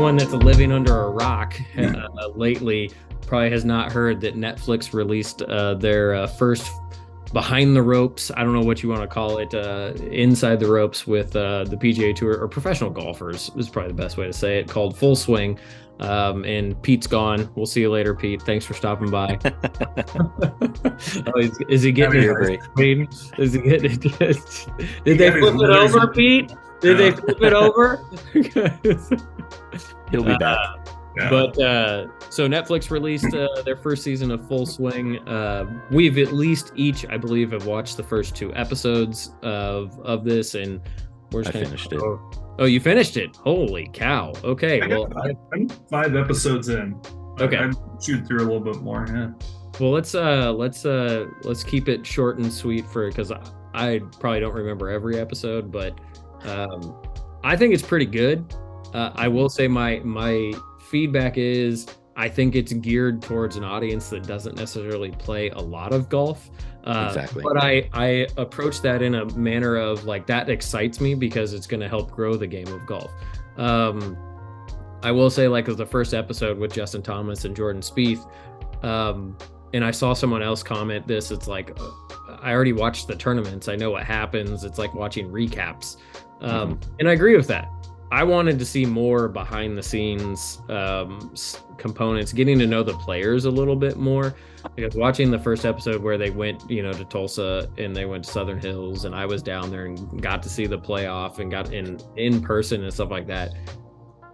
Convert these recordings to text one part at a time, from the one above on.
anyone that's living under a rock lately probably has not heard that Netflix released their first behind the ropes. I don't know what you want to call it, inside the ropes with the PGA Tour or professional golfers is probably the best way to say it, called Full Swing. And Pete's gone. We'll see you later, Pete. Thanks for stopping by. Is he getting it? Is he getting it? Did they flip it over, Pete? Did they flip it over? He'll be back. But so Netflix released their first season of Full Swing. We've at least each, I believe, have watched the first 2 episodes of this, and I finished it. Oh, you finished it? Holy cow! Okay, I'm 5 episodes in. Okay, I'm shoot through a little bit more. Yeah. Well, let's keep it short and sweet because I probably don't remember every episode, but I think it's pretty good. I will say my feedback is I think it's geared towards an audience that doesn't necessarily play a lot of golf. Exactly. But I approach that in a manner of like that excites me because it's going to help grow the game of golf. I will say, like, the first episode with Justin Thomas and Jordan Spieth, and I saw someone else comment this. It's like, I already watched the tournaments. I know what happens. It's like watching recaps. And I agree with that. I wanted to see more behind the scenes components, getting to know the players a little bit more, because watching the first episode where they went, to Tulsa and they went to Southern Hills and I was down there and got to see the playoff and got in person and stuff like that.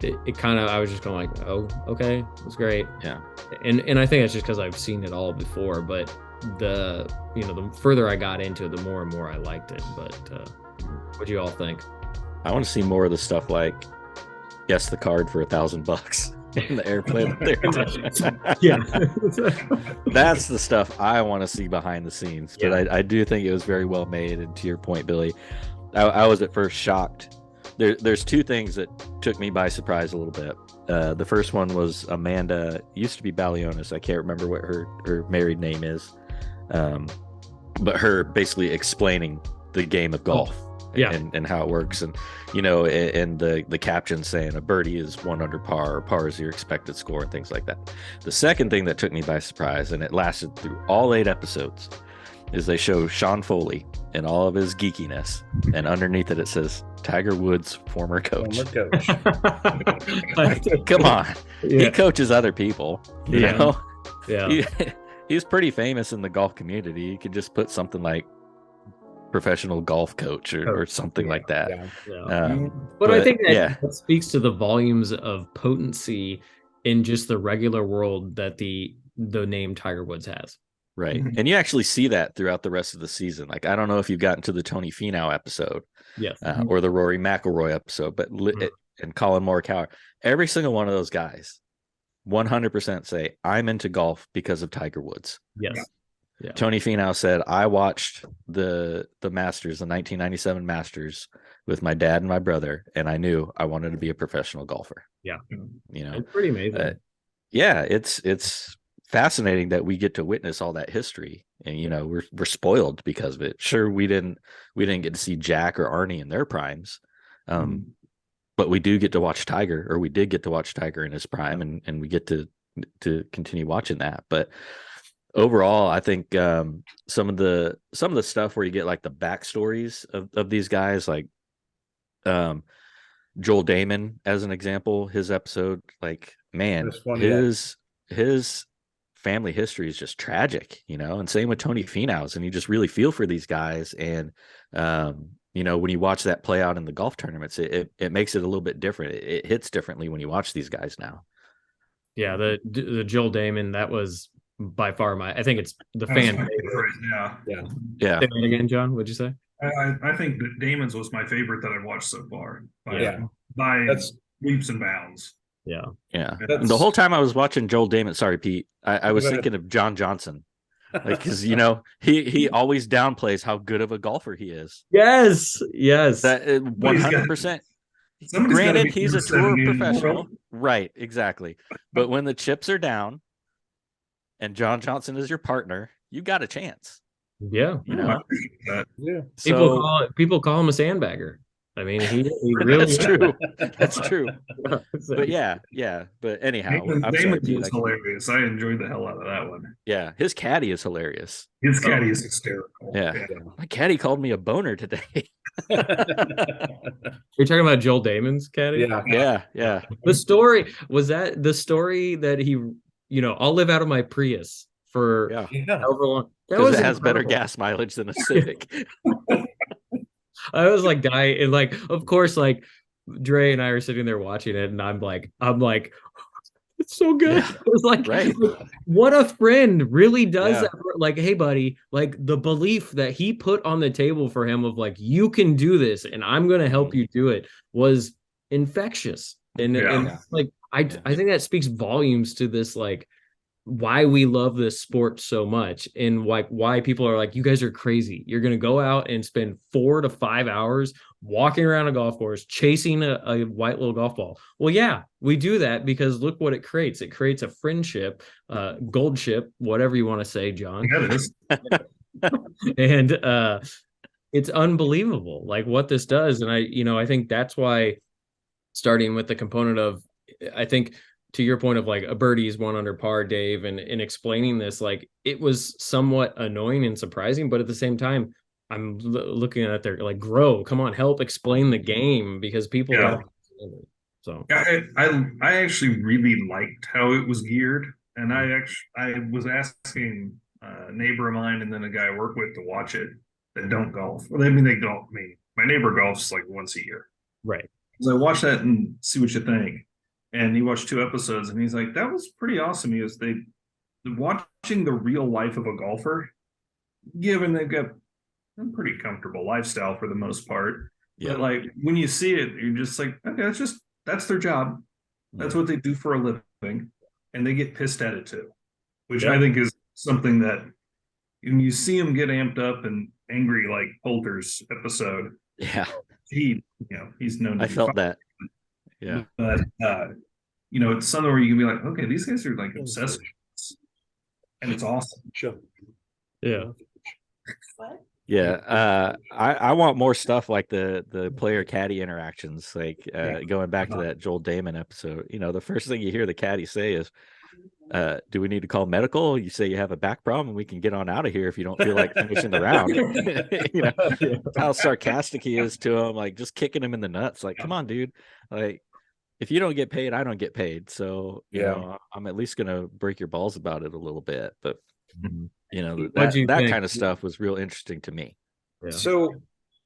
It kind of, I was just going like, oh, okay, it was great. Yeah. And I think it's just because I've seen it all before, but the further I got into it, the more and more I liked it. But what do you all think? I want to see more of the stuff like guess the card for $1,000 in the airplane. Yeah. That's the stuff I want to see behind the scenes. But I do think it was very well made. And to your point, Billy, I was at first shocked. There's 2 things that took me by surprise a little bit. The first one was Amanda, used to be Balionis. I can't remember what her married name is. But her basically explaining the game of golf. And how it works, and and the caption saying a birdie is 1 under par, or par is your expected score, and things like that. The second thing that took me by surprise, and it lasted through all 8 episodes, is they show Sean Foley and all of his geekiness, and underneath it says Tiger Woods, former coach. Come on, he coaches other people. You know, he's pretty famous in the golf community. You could just put something like professional golf coach or something like that. But I think that speaks to the volumes of potency in just the regular world that the name Tiger Woods has. Right. And you actually see that throughout the rest of the season. Like, I don't know if you've gotten to the Tony Finau episode or the Rory McIlroy episode, but and Colin Morikawa, every single one of those guys 100% say, I'm into golf because of Tiger Woods. Yes. Yeah. Tony Finau said, I watched the Masters, the 1997 Masters, with my dad and my brother, and I knew I wanted to be a professional golfer. Yeah. It's pretty amazing. It's fascinating that we get to witness all that history, and we're spoiled because of it. Sure, we didn't get to see Jack or Arnie in their primes, but we do get to watch Tiger, or we did get to watch Tiger in his prime, and we get to continue watching that. But overall, I think some of the stuff where you get like the backstories of these guys, like Joel Damon as an example, his episode, like, man, his family history is just tragic, and same with Tony Finau's, and you just really feel for these guys. And when you watch that play out in the golf tournaments, it makes it a little bit different. It hits differently when you watch these guys now. Yeah, the Joel Damon, that was by far I think it's the fan favorite. Yeah. Say that again, John. What'd you say? I think that Damon's was my favorite that I've watched so far. By leaps and bounds. Yeah. The whole time I was watching Joel Damon, sorry, Pete, I was thinking of John Johnson, like, because he always downplays how good of a golfer he is. Yes. That 100%. Granted, he's a tour professional, right? Exactly. But when the chips are down, and John Johnson is your partner, you got a chance. Yeah. Yeah. People call him a sandbagger. I mean, he really That's true. That's true. But yeah. But anyhow, I'm sorry, Damon was hilarious. I enjoyed the hell out of that one. Yeah, his caddy is hilarious. His caddy is hysterical. Yeah. My caddy called me a boner today. You're talking about Joel Damon's caddy? Yeah. The story was that the story that he, I'll live out of my Prius for however long. Because it has better gas mileage than a Civic. I was like dying, and like, of course, like Dre and I are sitting there watching it, and I'm like, it's so good. Yeah. It was like, right. What a friend really does that. Like, hey, buddy, like the belief that he put on the table for him of like, you can do this, and I'm gonna help you do it was infectious. And like, I think that speaks volumes to this, like, why we love this sport so much, and like why people are like, you guys are crazy. You're gonna go out and spend 4 to 5 hours walking around a golf course chasing a white little golf ball. Well, yeah, we do that because look what it creates. It creates a friendship, gold ship, whatever you want to say, John. And it's unbelievable, like what this does. And I think that's why, starting with the component of, I think, to your point of like a birdie is 1 under par, Dave, and in explaining this, like it was somewhat annoying and surprising, but at the same time, I'm looking at their like, grow, come on, help explain the game, because people don't. So I actually really liked how it was geared, and I was asking a neighbor of mine and then a guy I work with to watch it that don't golf. Well, I mean, they don't. I mean, my neighbor golfs like once a year, right? So I watch that and see what you think. And he watched 2 episodes, and he's like, that was pretty awesome. He was watching the real life of a golfer, given they've got a pretty comfortable lifestyle for the most part. Yeah. But like when you see it, you're just like, okay, that's their job. That's what they do for a living. And they get pissed at it too, which I think is something that when you see them get amped up and angry, like Poulter's episode. Yeah. He's known to I felt that. Yeah. But it's something where you can be like, okay, these guys are like obsessed, and it's awesome. Sure. Yeah. What? Yeah. I want more stuff like the player caddy interactions, like going back to that Joel Damon episode. The first thing you hear the caddy say is, do we need to call medical? You say you have a back problem and we can get on out of here if you don't feel like finishing the round. How sarcastic he is to him, like just kicking him in the nuts. Like, come on, dude. Like, if you don't get paid, I don't get paid. So, I'm at least going to break your balls about it a little bit. But, that kind of stuff was real interesting to me. Yeah. So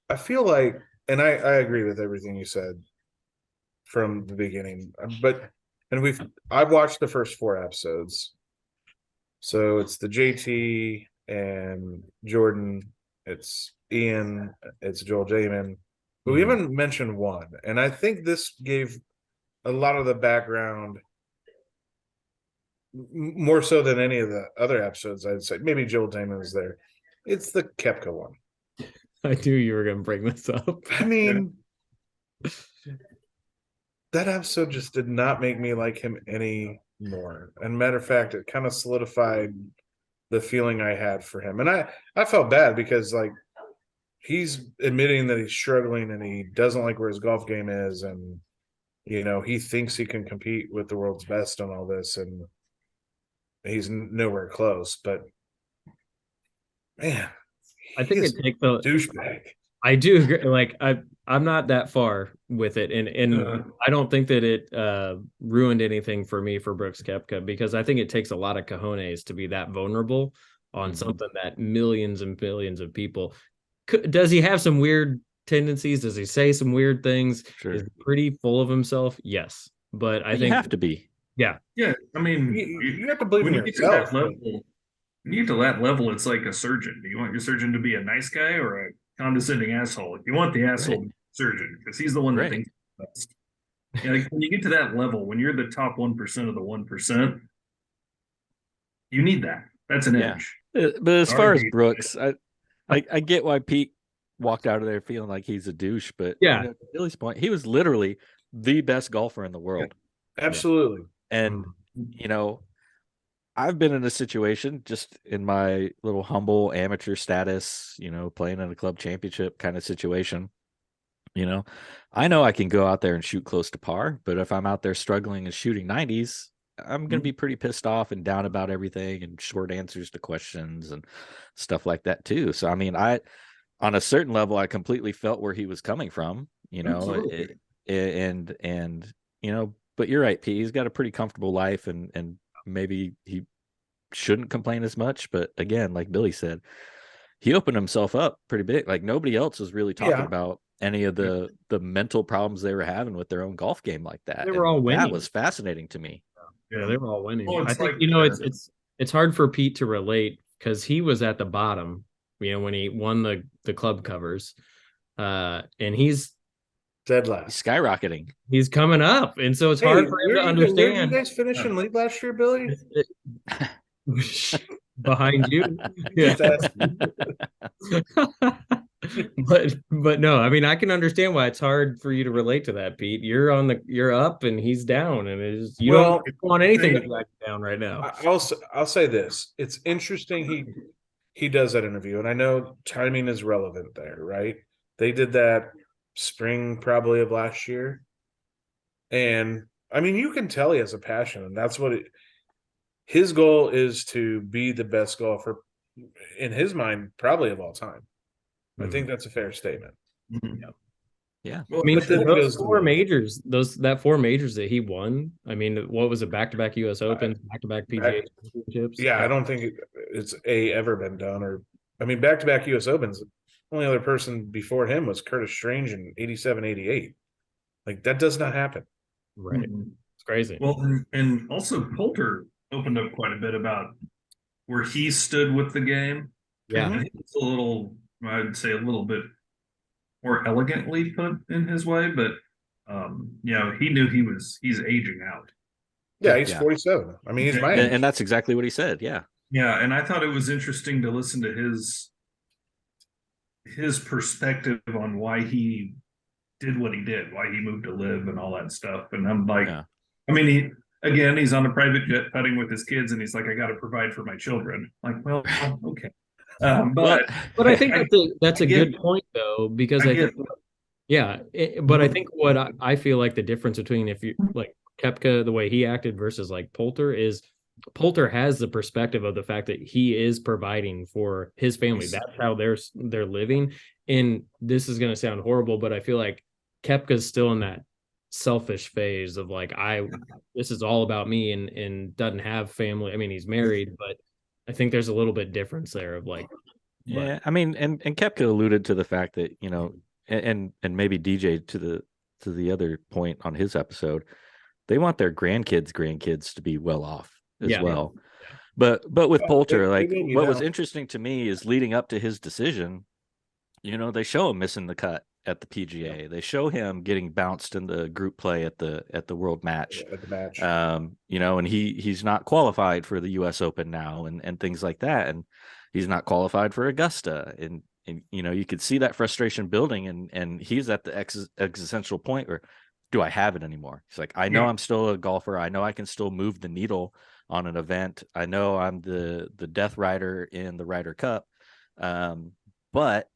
I feel like, and I agree with everything you said from the beginning, I've watched the first 4 episodes. So it's the JT and Jordan, it's Ian, it's Joel Damon. But we haven't mentioned one. And I think this gave a lot of the background, more so than any of the other episodes. I'd say maybe Joel Damon was there. It's the Koepka one. I knew you were going to bring this up. I mean, that episode just did not make me like him any more. And matter of fact, it kind of solidified the feeling I had for him. And I felt bad because like he's admitting that he's struggling and he doesn't like where his golf game is, and he thinks he can compete with the world's best on all this, and he's nowhere close. But man, I think it takes a douchebag. I do agree. Like I'm not that far with it, and I don't think that it ruined anything for me for Brooks Koepka, because I think it takes a lot of cojones to be that vulnerable on something that millions and billions of people. Does he have some weird tendencies? Does he say some weird things? Sure. Is he pretty full of himself? Yes, but I think you have to be. Yeah. I mean, you have to believe in yourself. When you get to that level, it's like a surgeon. Do you want your surgeon to be a nice guy or a condescending asshole? You want the asshole surgeon, because he's the one that thinks best. Like when you get to that level, when you're the top 1% of the 1%, you need that. That's an edge. But as far as Brooks, I get why Pete walked out of there feeling like he's a douche, but to Billy's point, he was literally the best golfer in the world. Absolutely. And I've been in a situation just in my little humble amateur status, playing in a club championship kind of situation. You know I can go out there and shoot close to par, but if I'm out there struggling and shooting 90s, I'm going to be pretty pissed off and down about everything and short answers to questions and stuff like that too. So, I mean, on a certain level, I completely felt where he was coming from, and, but you're right, Pete, he's got a pretty comfortable life and maybe he shouldn't complain as much. But again, like Billy said, he opened himself up pretty big. Like nobody else was really talking about any of the mental problems they were having with their own golf game like that. They were all winning. That was fascinating to me. Yeah, they were all winning. Well, I think it's hard for Pete to relate because he was at the bottom, when he won the club covers, and he's dead last, skyrocketing. He's coming up, and so it's hard for him to understand. Where did you guys finish in league last year, Billy? Behind you. Yeah. but no, I mean, I can understand why it's hard for you to relate to that, Pete. You're up and he's down, and you don't want anything to drag you down right now. I'll say this: it's interesting he does that interview, and I know timing is relevant there, right? They did that spring probably of last year, and I mean, you can tell he has a passion, and that's what his goal is, to be the best golfer in his mind, probably of all time. I think that's a fair statement. Yeah. Well, I mean, those four majors that he won. I mean, what was it? Back-to-back U.S. Opens, back-to-back PGA Championships. Yeah, I don't think it's ever been done. Or, I mean, back-to-back U.S. Opens. The only other person before him was Curtis Strange in 87, 88. Like, that does not happen. Right. It's crazy. Well, and also Poulter opened up quite a bit about where he stood with the game. Yeah. And it's a little, I'd say a little bit more elegantly put in his way, but he knew he's aging out. Yeah, he's 47. I mean, he's my age. And that's exactly what he said. Yeah. Yeah, and I thought it was interesting to listen to his perspective on why he did what he did, why he moved to live and all that stuff. And I'm like, I mean, he's on a private jet putting with his kids, and he's like, I got to provide for my children. Like, well, okay. But I think that's a good point, though, because I think, but I think what I feel like the difference between, if you like Koepka, the way he acted versus like Poulter, is Poulter has the perspective of the fact that he is providing for his family. That's how they're living. And this is going to sound horrible, but I feel like Koepka's still in that selfish phase of like, this is all about me, and doesn't have family. I mean, he's married, but I think there's a little bit difference there of like, I mean, and Koepka alluded to the fact that, and maybe DJ to the other point on his episode, they want their grandkids to be well off as well. Yeah. But with Poulter, like what was interesting to me is leading up to his decision, they show him missing the cut at the PGA. Yeah. They show him getting bounced in the group play at the World Match. At the match. And he's not qualified for the US Open now and things like that. And he's not qualified for Augusta. And you could see that frustration building, and he's at the existential point where, do I have it anymore? He's like, I know I'm still a golfer. I know I can still move the needle on an event. I know I'm the death rider in the Ryder Cup. But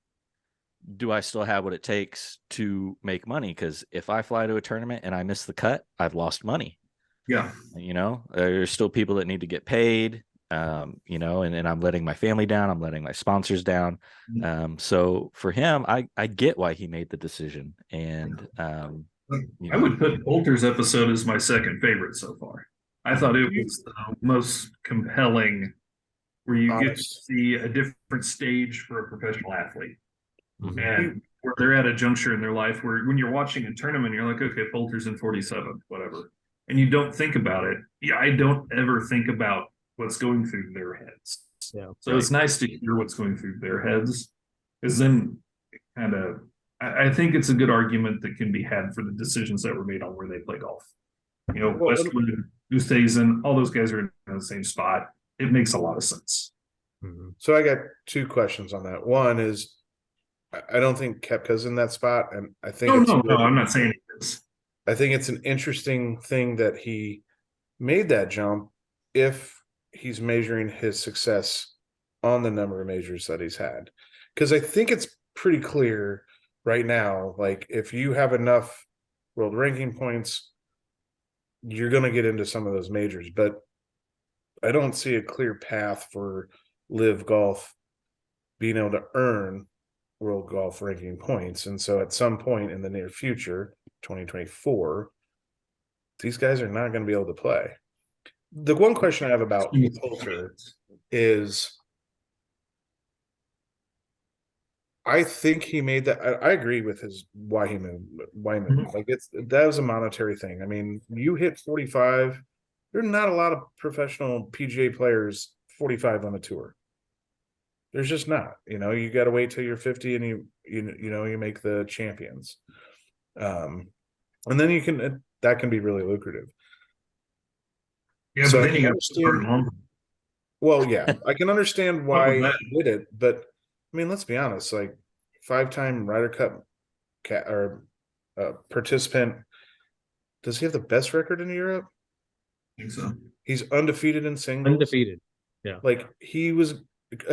do I still have what it takes to make money? Because if I fly to a tournament and I miss the cut, I've lost money. Yeah. There's still people that need to get paid, and I'm letting my family down. I'm letting my sponsors down. So for him, I get why he made the decision. And, I would put Poulter's episode as my second favorite so far. I thought it was the most compelling, where you get to see a different stage for a professional athlete. Mm-hmm. And where they're at a juncture in their life where when you're watching a tournament, you're like, okay, Poulter's in 47th, whatever. And you don't think about it. Yeah, I don't ever think about what's going through their heads. Yeah. So it's nice to hear what's going through their heads, because then kind of, I think it's a good argument that can be had for the decisions that were made on where they play golf. Westwood, Oosthuizen, all those guys are in the same spot. It makes a lot of sense. Mm-hmm. So I got two questions on that. One is, I don't think Koepka's in that spot, and I think no, I'm not saying it is. I think it's an interesting thing that he made that jump if he's measuring his success on the number of majors that he's had, because I think it's pretty clear right now, like if you have enough world ranking points, you're going to get into some of those majors. But I don't see a clear path for Live Golf being able to earn world golf ranking points. And so at some point in the near future, 2024, these guys are not going to be able to play. The one question I have about Poulter is, I think he made that. I agree with his why he moved. Like that was a monetary thing. I mean, you hit 45. There are not a lot of professional PGA players 45 on a tour. There's just not. You got to wait till you're 50 and you make the champions. And then that can be really lucrative. Yeah, so but then you got well, yeah, I can understand why he did it, but I mean, let's be honest. Like 5-time Ryder Cup participant, does he have the best record in Europe? I think so. He's undefeated in singles. Undefeated, yeah. Like he was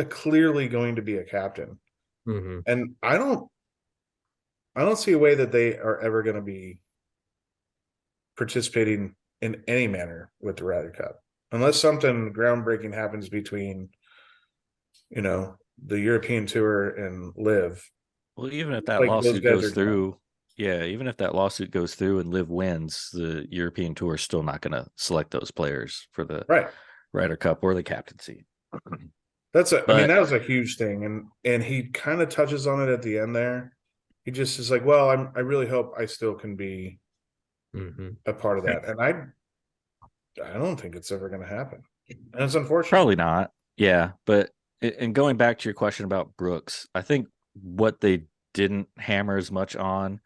clearly going to be a captain, and I don't see a way that they are ever going to be participating in any manner with the Ryder Cup, unless something groundbreaking happens between, the European Tour and Live. Well, even if that lawsuit goes through, even if that lawsuit goes through and Live wins, the European Tour is still not going to select those players for the Ryder Cup or the captaincy. I mean, that was a huge thing, and he kind of touches on it at the end there. He just is like, well, I really hope I still can be a part of that, and I don't think it's ever going to happen, and it's unfortunate. Probably not. Yeah, but and going back to your question about Brooks, I think what they didn't hammer as much on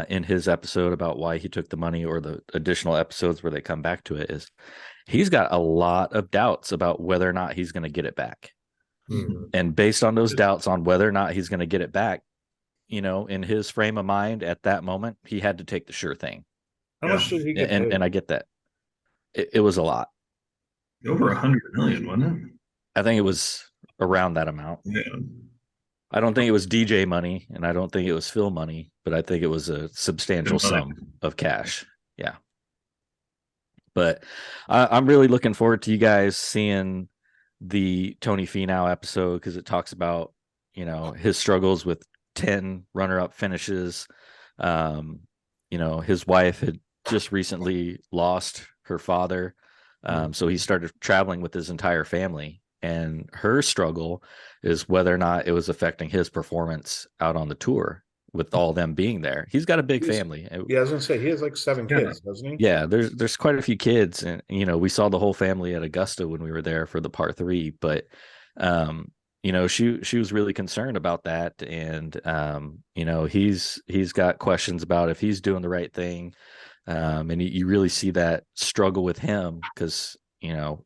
in his episode about why he took the money, or the additional episodes where they come back to it, is he's got a lot of doubts about whether or not he's going to get it back. And based on those doubts on whether or not he's going to get it back, in his frame of mind at that moment, he had to take the sure thing. How much did he get paid? And I get that. It was a lot. Over 100 million, wasn't it? I think it was around that amount. Yeah. I don't think it was DJ money, and I don't think it was Phil money, but I think it was a substantial sum of cash. Yeah. But I'm really looking forward to you guys seeing the Tony Finau episode, because it talks about, his struggles with 10 runner-up finishes. His wife had just recently lost her father. So he started traveling with his entire family, and her struggle is whether or not it was affecting his performance out on the tour with all them being there. He's got a big family. Yeah, I was gonna say he has like 7 kids, doesn't he? Yeah, there's quite a few kids, and we saw the whole family at Augusta when we were there for the par 3. But she was really concerned about that, and he's got questions about if he's doing the right thing, and you really see that struggle with him, because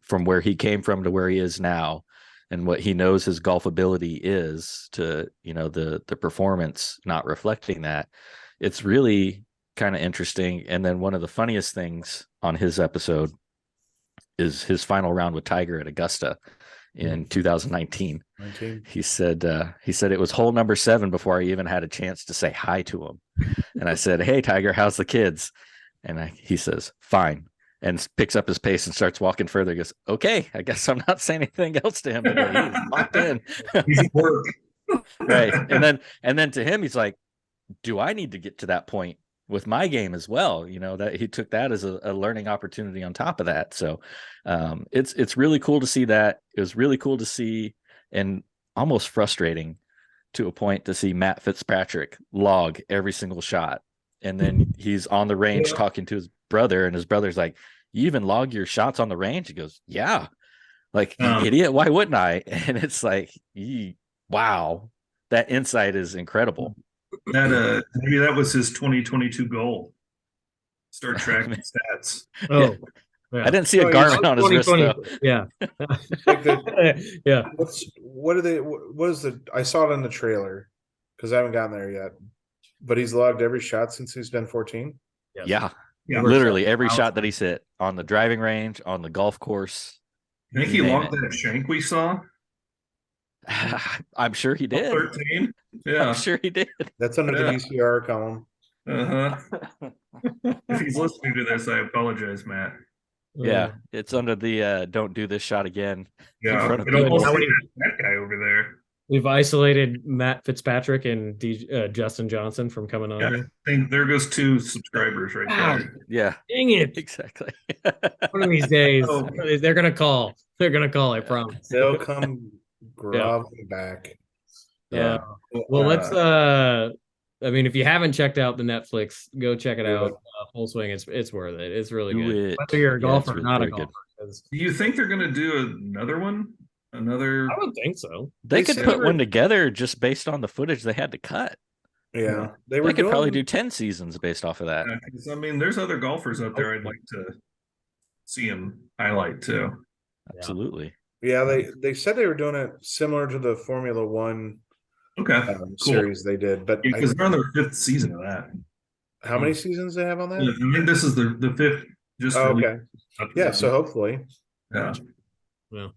from where he came from to where he is now, and what he knows his golf ability is, to the performance not reflecting that. It's really kind of interesting. And then one of the funniest things on his episode is his final round with Tiger at Augusta in 2019. He said it was hole number 7 before I even had a chance to say hi to him. And I said, "Hey Tiger, how's the kids?" And he says, "Fine," and picks up his pace and starts walking further. He goes, "Okay, I guess I'm not saying anything else to him today. He's locked in." He's at work. Right. And then to him, he's like, do I need to get to that point with my game as well? That he took that as a learning opportunity on top of that. So it's really cool to see that. It was really cool to see, and almost frustrating to a point, to see Matt Fitzpatrick log every single shot. And then he's on the range talking to his brother, and his brother's like, "You even log your shots on the range?" He goes, "Yeah." Like, idiot, why wouldn't I? And it's like, wow, that insight is incredible. That maybe that was his 2022 goal. Start tracking stats. Oh, yeah. I didn't see a garment on his wrist though. Yeah. Yeah. What is the? I saw it in the trailer, because I haven't gotten there yet. But he's logged every shot since he's been 14. Yeah. Literally every shot that he's hit on the driving range, on the golf course. I think he logged that shank we saw. I'm sure he did. 13. Yeah. I'm sure he did. That's under the Yeah. VCR column. Uh-huh. If he's listening to this, I apologize, Matt. Yeah, it's under the don't do this shot again. Yeah, front of it almost people. hit that guy over there. We've isolated Matt Fitzpatrick and Justin Johnson from coming on Yeah, here. I think there goes 2 subscribers right Wow. there. Yeah, Dang it! exactly. One of these days, Oh. they're gonna call. They're gonna call. I promise. They'll come groveling back. Yeah. Well, let's. I mean, if you haven't checked out the Netflix, go check it Do out. it. Full Swing. It's worth it. It's really Do good. it. Whether you're a Yeah, golfer it's or not a very good. golfer, 'cause Do you think they're gonna do another one? Another I would think so. They They could said put they were- one together just based on the footage they had to cut. Yeah, they They were could probably do doing. 10 seasons based off of that. 'cause, I mean, there's other golfers out there I'd like to see him highlight too. Absolutely. Yeah, they said they were doing it similar to the Formula One Okay, cool. series they did, but Because they're on their 5th season of that. how many seasons they have on that? I think this is the 5th. Just Oh, released. okay. Yeah, so hopefully. Yeah. Yeah.